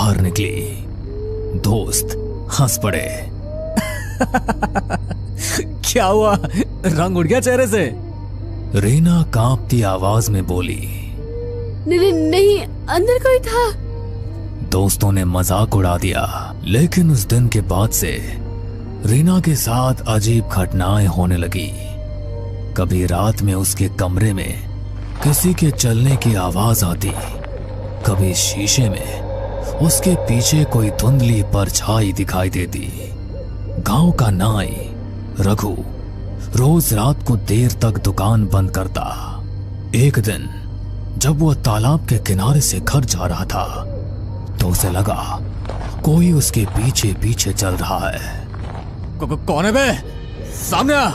बाहर निकली। दोस्त हंस पड़े। क्या हुआ, रंग उड़ गया चेहरे से? रीना कांपती आवाज में बोली, नहीं, अंदर कोई था। दोस्तों ने मजाक उड़ा दिया, लेकिन उस दिन के बाद से रीना के साथ अजीब घटनाएं होने लगी। कभी रात में उसके कमरे में किसी के चलने की आवाज आती, कभी शीशे में उसके पीछे कोई धुंधली परछाई दिखाई देती। गांव का नाई रघु रोज रात को देर तक दुकान बंद करता। एक दिन जब वह तालाब के किनारे से घर जा रहा था तो उसे लगा कोई उसके पीछे पीछे चल रहा है। कौन है बे? सामने आ।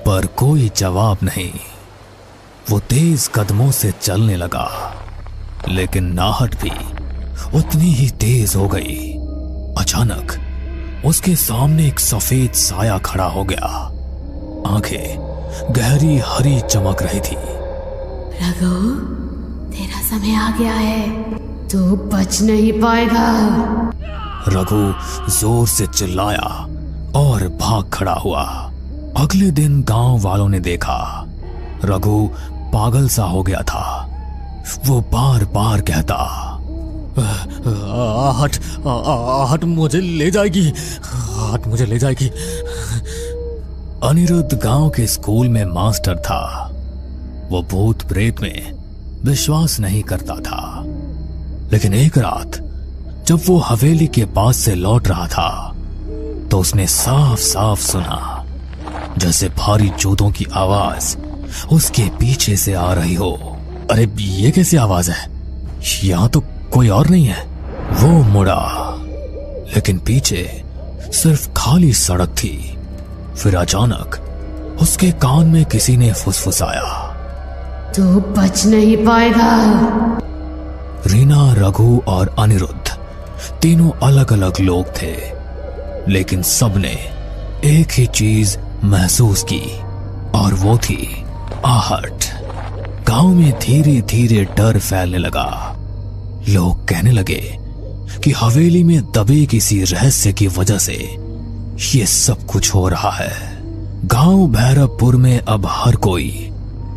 पर कोई जवाब नहीं। वो तेज कदमों से चलने लगा, लेकिन नाहट भी उतनी ही तेज हो गई। अचानक उसके सामने एक सफेद साया खड़ा हो गया। आंखें गहरी हरी चमक रही थी। रघु, तेरा समय आ गया है, तू बच नहीं पाएगा। रघु जोर से चिल्लाया और भाग खड़ा हुआ। अगले दिन गांव वालों ने देखा रघु पागल सा हो गया था। वो बार बार कहता, आहट मुझे ले जाएगी, आहट मुझे ले जाएगी। अनिरुद्ध गांव के स्कूल में मास्टर था। वो भूत प्रेत में विश्वास नहीं करता था, लेकिन एक रात जब वो हवेली के पास से लौट रहा था तो उसने साफ साफ सुना जैसे भारी जूतों की आवाज उसके पीछे से आ रही हो। अरे ये कैसी आवाज है? यहां तो कोई और नहीं है। वो मुड़ा, लेकिन पीछे सिर्फ खाली सड़क थी। फिर अचानक उसके कान में किसी ने फुसफुसाया, तू बच नहीं पाएगा। रीना, रघु और अनिरुद्ध तीनों अलग अलग लोग थे, लेकिन सबने एक ही चीज महसूस की, और वो थी आहट। गांव में धीरे धीरे डर फैलने लगा। लोग कहने लगे कि हवेली में दबे किसी रहस्य की वजह से ये सब कुछ हो रहा है। गांव भैरवपुर में अब हर कोई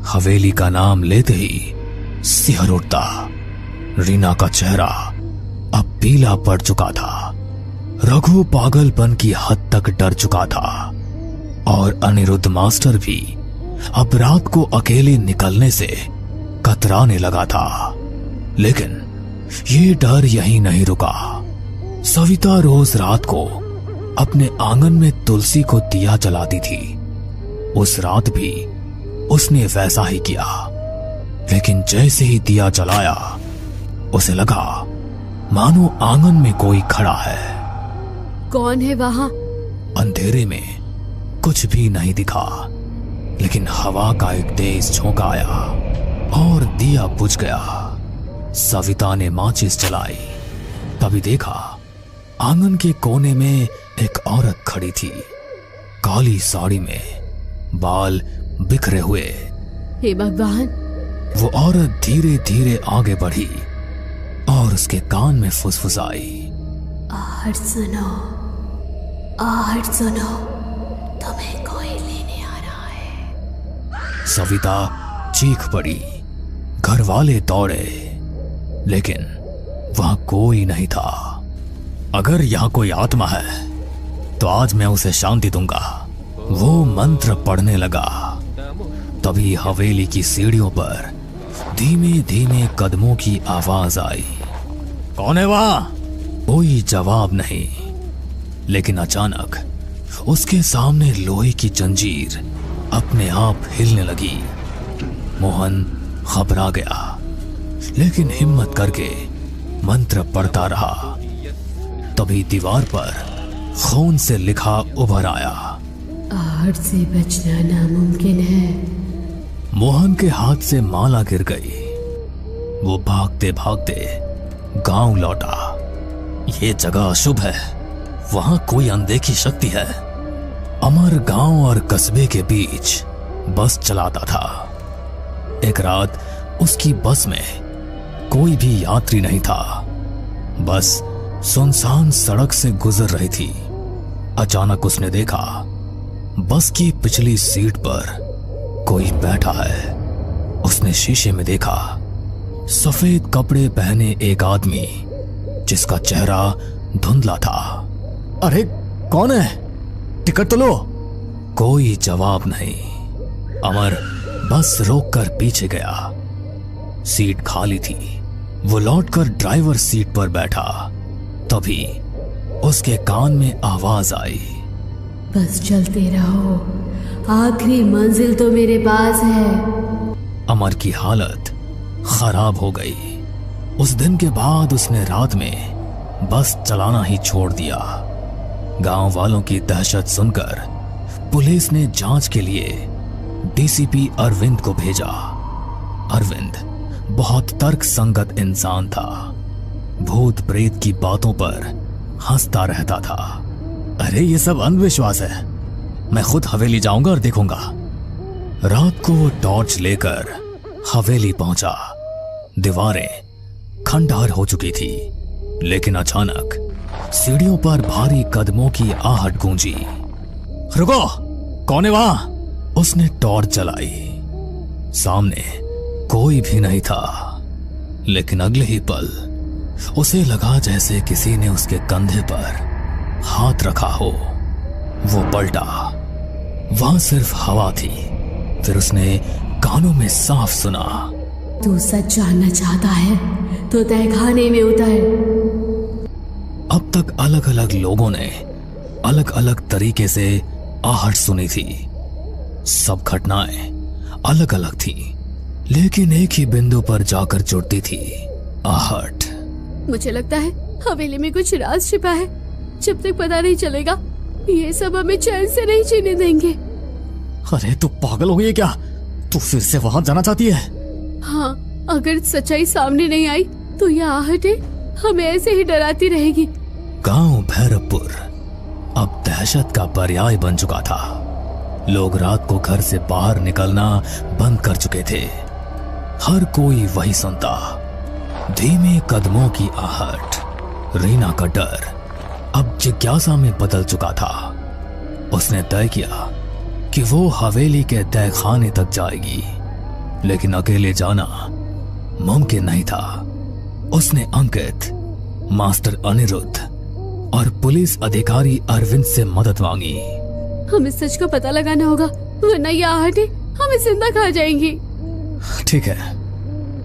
हवेली का नाम लेते ही सिहर उठता। रीना का चेहरा अब पीला पड़ चुका था। रघु पागलपन की हद तक डर चुका था, और अनिरुद्ध मास्टर भी अब रात को अकेले निकलने से कतराने लगा था। लेकिन ये डर यहीं नहीं रुका। सविता रोज रात को अपने आंगन में तुलसी को दिया जलाती थी। उस रात भी उसने वैसा ही किया, लेकिन जैसे ही दिया जलाया उसे लगा मानो आंगन में कोई खड़ा है। कौन है वहां? अंधेरे में कुछ भी नहीं दिखा, लेकिन हवा का एक तेज झोंका आया और दिया बुझ गया। सविता ने माचिस जलाई, तभी देखा आंगन के कोने में एक औरत खड़ी थी, काली साड़ी में, बाल बिखरे हुए। हे भगवान! वो औरत धीरे धीरे आगे बढ़ी और उसके कान में फुसफुसाई, आहट सुनो, आहट सुनो, तुम्हें कोई लेने आ रहा है। सविता चीख पड़ी। घर वाले दौड़े, लेकिन वहां कोई नहीं था। अगर यहां कोई आत्मा है तो आज मैं उसे शांति दूंगा। वो मंत्र पढ़ने लगा। तभी हवेली की सीढ़ियों पर धीमे धीमे कदमों की आवाज आई। कौन है वहां? कोई जवाब नहीं, लेकिन अचानक उसके सामने लोहे की जंजीर अपने आप हिलने लगी। मोहन घबरा गया, लेकिन हिम्मत करके मंत्र पढ़ता रहा। तभी दीवार पर खून से लिखा उभर आया, आहट से बचना नामुमकिन है। मोहन के हाथ से माला गिर गई। वो भागते भागते गांव लौटा। ये जगह अशुभ है, वहां कोई अनदेखी शक्ति है। अमर गांव और कस्बे के बीच बस चलाता था। एक रात उसकी बस में कोई भी यात्री नहीं था। बस सुनसान सड़क से गुजर रही थी। अचानक उसने देखा बस की पिछली सीट पर कोई बैठा है। उसने शीशे में देखा सफेद कपड़े पहने एक आदमी जिसका चेहरा धुंधला था। अरे कौन है? टिकट तो लो। कोई जवाब नहीं। अमर बस रोककर पीछे गया। सीट खाली थी। वो लौटकर ड्राइवर सीट पर बैठा। तभी उसके कान में आवाज आई, बस चलते रहो, आखिरी मंजिल तो मेरे पास है। अमर की हालत खराब हो गई। उस दिन के बाद उसने रात में बस चलाना ही छोड़ दिया। गांव वालों की दहशत सुनकर पुलिस ने जांच के लिए डीसीपी अरविंद को भेजा। अरविंद बहुत तर्कसंगत इंसान था। भूत प्रेत की बातों पर हंसता रहता था। अरे ये सब अंधविश्वास है, मैं खुद हवेली जाऊंगा और देखूंगा। रात को वो टॉर्च लेकर हवेली पहुंचा। दीवारें खंडहर हो चुकी थी, लेकिन अचानक सीढ़ियों पर भारी कदमों की आहट गूंजी। रुको, कौन है वहां? उसने टॉर्च जलाई। सामने कोई भी नहीं था, लेकिन अगले ही पल उसे लगा जैसे किसी ने उसके कंधे पर हाथ रखा हो। वो पलटा, वहां सिर्फ हवा थी। फिर उसने कानों में साफ सुना, तू सच जानना चाहता है तो तहखाने में उतर। अब तक अलग अलग लोगों ने अलग अलग तरीके से आहट सुनी थी। सब घटनाएं अलग अलग थी, लेकिन एक ही बिंदु पर जाकर जुड़ती थी, आहट। मुझे लगता है हवेली में कुछ राज छिपा है। जब तक पता नहीं चलेगा ये सब हमें चैन से नहीं जीने देंगे। अरे तू पागल हो गई है क्या? तू फिर से वहां जाना चाहती है? हाँ, अगर सच्चाई सामने नहीं आई तो यह आहटें हमें ऐसे ही डराती रहेगी। गांव भैरवपुर अब दहशत का पर्याय बन चुका था। लोग रात को घर से बाहर निकलना बंद कर चुके थे। हर कोई वही सुनता, धीमे कदमों की आहट। रीना का डर अब जिज्ञासा में बदल चुका था। उसने तय किया कि वो हवेली के तहखाने तक जाएगी, लेकिन अकेले जाना मुमकिन नहीं था। उसने अंकित, मास्टर अनिरुद्ध और पुलिस अधिकारी अरविंद से मदद मांगी। हमें सच का पता लगाना होगा, वरना ये आहटें हमें जिंदा खा जाएंगी। ठीक है,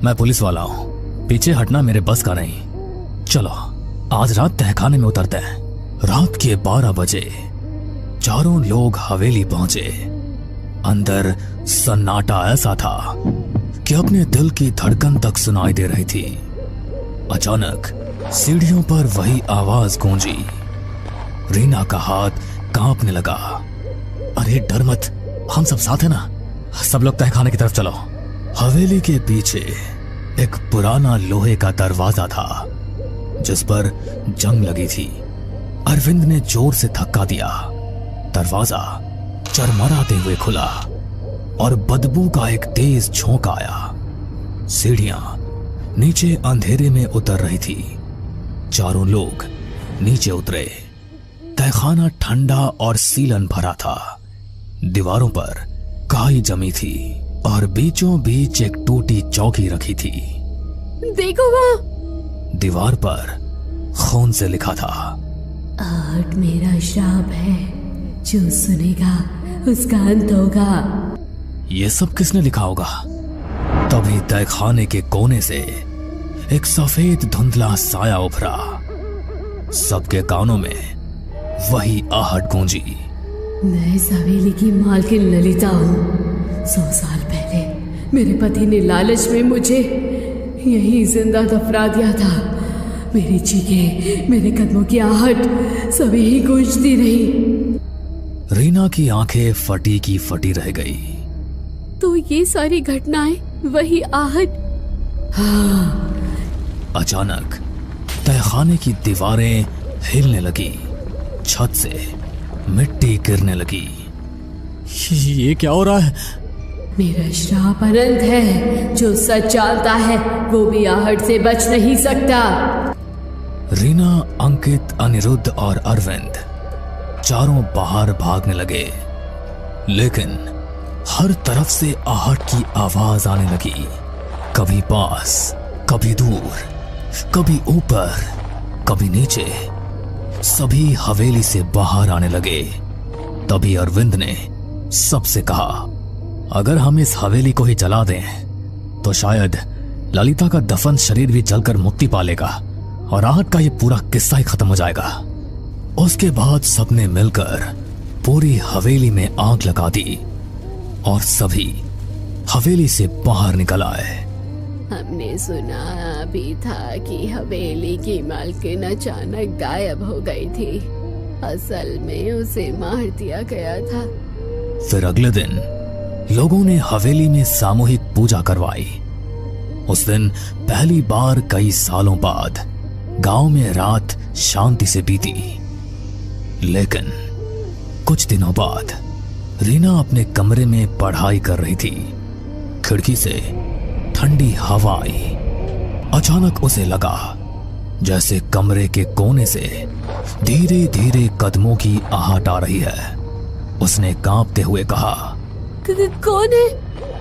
मैं पुलिस वाला हूँ, पीछे हटना मेरे बस का नहीं। चलो आज रात तहखाने में उतरते हैं। रात के 12 बजे चारों लोग हवेली पहुंचे। अंदर सन्नाटा ऐसा था कि अपने दिल की धड़कन तक सुनाई दे रही थी। अचानक सीढ़ियों पर वही आवाज गूंजी। रीना का हाथ कांपने लगा। अरे डर मत, हम सब साथ हैं ना। सब लोग तहखाने की तरफ चलो। हवेली के पीछे एक पुराना लोहे का दरवाजा था जिस पर जंग लगी थी। अरविंद ने जोर से धक्का दिया। दरवाजा चरमराते हुए खुला और बदबू का एक तेज झोंका आया। सीढ़ियां नीचे अंधेरे में उतर रही थी। चारों लोग नीचे उतरे। तहखाना ठंडा और सीलन भरा था। दीवारों पर काई जमी थी और बीचों बीच एक टूटी चौकी रखी थी। देखो वहाँ। दीवार पर खून से लिखा था, आहट मेरा श्राप है, जो सुनेगा उसका अंत होगा। ये सब किसने लिखा होगा? तभी तहखाने के कोने से एक सफेद धुंधला साया उभरा। सबके कानों में वही आहट गूंजी। मैं इस हवेली की मालकिन ललिता हूँ। 100 साल पहले मेरे पति ने लालच में मुझे यहीं जिंदा दफना दिया था। मेरी चीखें, मेरे कदमों की आहट सब यही गूंजती रही। रीना की आंखें फटी की फटी रह गई। तो ये सारी घटनाएं वही आहट? हाँ। अचानक तहखाने की दीवारें हिलने लगी। छत से मिट्टी गिरने लगी। ये क्या हो रहा है? मेरा श्राप अनंत है। जो सच जानता है वो भी आहट से बच नहीं सकता। रीना, अंकित, अनिरुद्ध और अरविंद चारों बाहर भागने लगे, लेकिन हर तरफ से आहट की आवाज आने लगी। कभी पास, कभी दूर, कभी ऊपर, कभी नीचे। सभी हवेली से बाहर आने लगे। तभी अरविंद ने सबसे कहा, अगर हम इस हवेली को ही जला दें तो शायद ललिता का दफन शरीर भी जलकर मुक्ति पा लेगा और आहट का ये पूरा किस्सा ही खत्म हो जाएगा। उसके बाद सबने मिलकर पूरी हवेली में आग लगा दी और सभी हवेली से बाहर निकल आए। हमने सुना भी था कि हवेली की मालकिन अचानक गायब हो गई थी। असल में उसे मार दिया गया था। फिर अगले दिन लोगों ने हवेली में सामूहिक पूजा करवाई। उस दिन पहली बार कई सालों बाद गांव में रात शांति से बीती। लेकिन कुछ दिनों बाद रीना अपने कमरे में पढ़ाई कर रही थी। खिड़की से ठंडी हवा आई। अचानक उसे लगा जैसे कमरे के कोने से धीरे धीरे कदमों की आहट आ रही है। उसने कांपते हुए कहा, कौन है?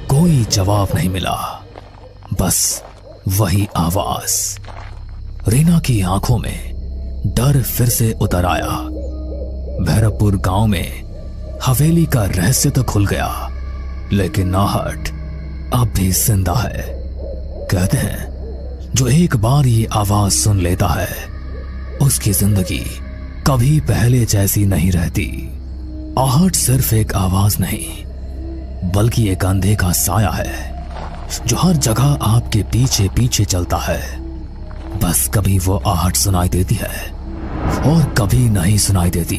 कोई जवाब नहीं मिला, बस वही आवाज। रीना की आंखों में डर फिर से उतर आया। भैरवपुर गांव में हवेली का रहस्य तो खुल गया, लेकिन आहट अब भी जिंदा है। कहते हैं जो एक बार ये आवाज सुन लेता है उसकी जिंदगी कभी पहले जैसी नहीं रहती। आहट सिर्फ एक आवाज नहीं, बल्कि एक अंधे का साया है जो हर जगह आपके पीछे पीछे चलता है। बस कभी वो आहट सुनाई देती है और कभी नहीं सुनाई देती,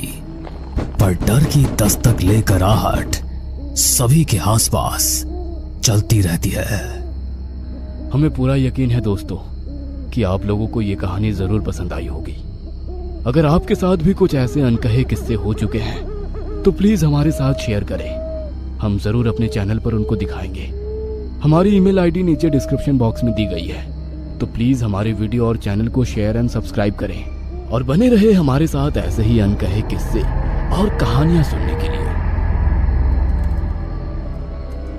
पर डर की दस्तक लेकर आहट सभी के आसपास चलती रहती है। हमें पूरा यकीन है दोस्तों कि आप लोगों को ये कहानी जरूर पसंद आई होगी। अगर आपके साथ भी कुछ ऐसे अनकहे किस्से हो चुके हैं तो प्लीज हमारे साथ शेयर करें। हम जरूर अपने चैनल पर उनको दिखाएंगे। हमारी ईमेल आईडी नीचे डिस्क्रिप्शन बॉक्स में दी गई है, तो प्लीज हमारे वीडियो और चैनल को शेयर एंड सब्सक्राइब करें और बने रहे हमारे साथ ऐसे ही अनकहे किस्से और कहानियां सुनने के लिए।